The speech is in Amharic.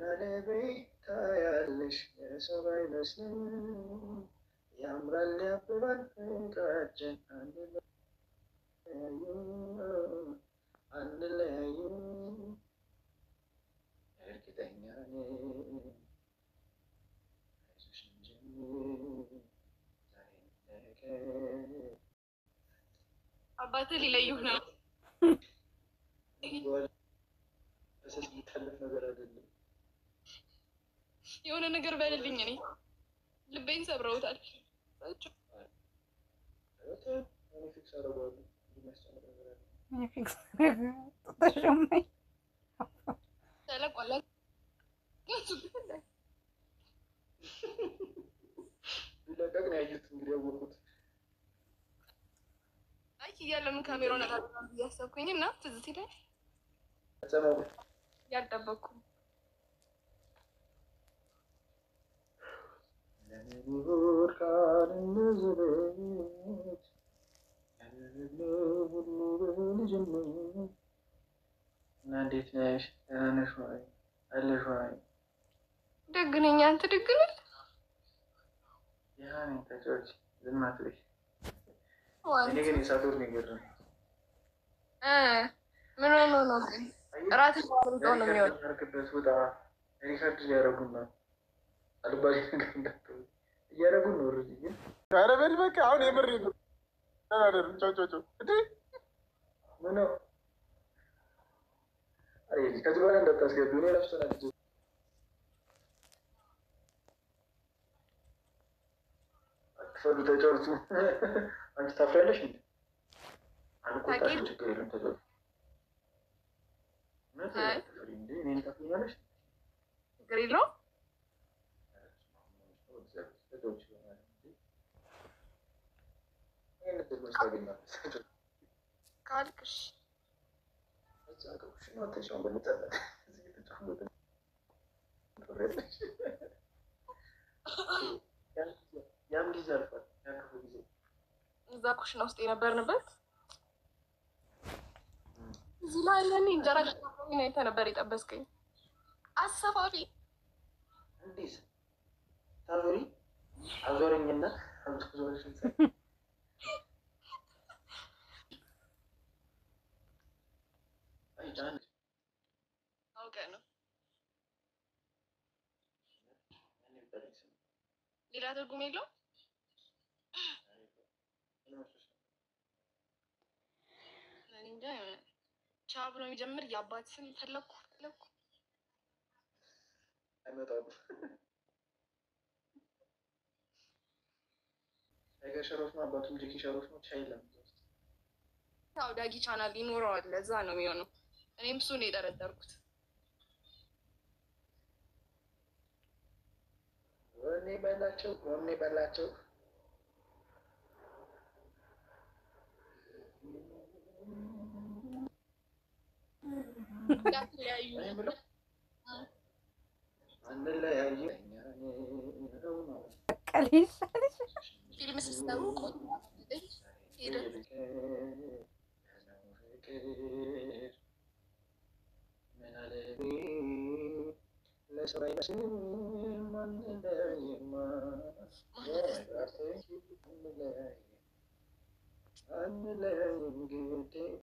ምን አለ ቤታያለሽ የሰው አይመስልም ያምራል ያብባል ፍቅራችን አንለያዩ እርግጠኛ ነኝ አይዞሽ እንጀምር ዛሬ ነገ አባትህ ሊለዩህ ነው። በሰስ የሚታለፍ ነገር አይደለም። የሆነ ነገር በልልኝ። እኔ ልቤን ሰብረውታል። ፊክስ አደርገዋለሁ። ተለቋል ቢለቀቅ ነው ያየሁት። እንግዲህ ያወቅሁት አይ እያለ ምን ካሜራውን አላደረገም እያሰብኩኝ እና ትዝ ሲለኝ ያልጠበቅኩም እና እንዴት ነሽ? ደህና ነሽ ወይ? አለሽ ወይ? ደግ ነኝ። አንተ ደግ ነህ? ያ ነኝ። ተጫወች። ዝም አትበይ። እኔ ግን የሳዶር ነው የገረመኝ። ምን ሆኖ ነው ግን? እራት ነው የሚሆነው። ውጣ ሪካርድ ሊያደርጉን ነው። አልባሌ ነገር እንዳትሆን እያደረጉን ነው። ር ግን ኧረ በል በቃ አሁን የምር ነው። ምነው ከዚህ በኋላ እንዳታስገቢ። እኔ እረፍት ናቸው። አትፈሉ፣ ተጫወቱ። አንቺ ታፍሪያለሽ እንዴ? አልቆጣሽም፣ ችግር የለም ተጫወቱ። እኔን ታፍሪኛለሽ? ችግር የለውም። ካልክሽ ያም ጊዜ አልፏል። ያክፉ ጊዜ እዛ ኩሽና ውስጥ የነበርንበት እዚህ ላይ ያኔ እንጀራ አይተህ ነበር የጠበስከኝ። አሰፋፊ እንዴት ታዞሪ አዞረኝና አውቀህ ነው። ሌላ ትርጉም የለውም። እንጃ የሆነ ቻ ብሎ የሚጀምር የአባት ስም ፈለኩ አይመጣም። ሸሮች ነው አባቱም ጀኪ ሸሮች ነው። ቻ የለም። ያው ዳጊ ቻናል ይኖረዋል። ለዛ ነው የሚሆነው። እኔም እሱ ነው የጠረጠርኩት። ወኔ በላቸው ወኔ በላቸው። ፊልም ስትሰሩ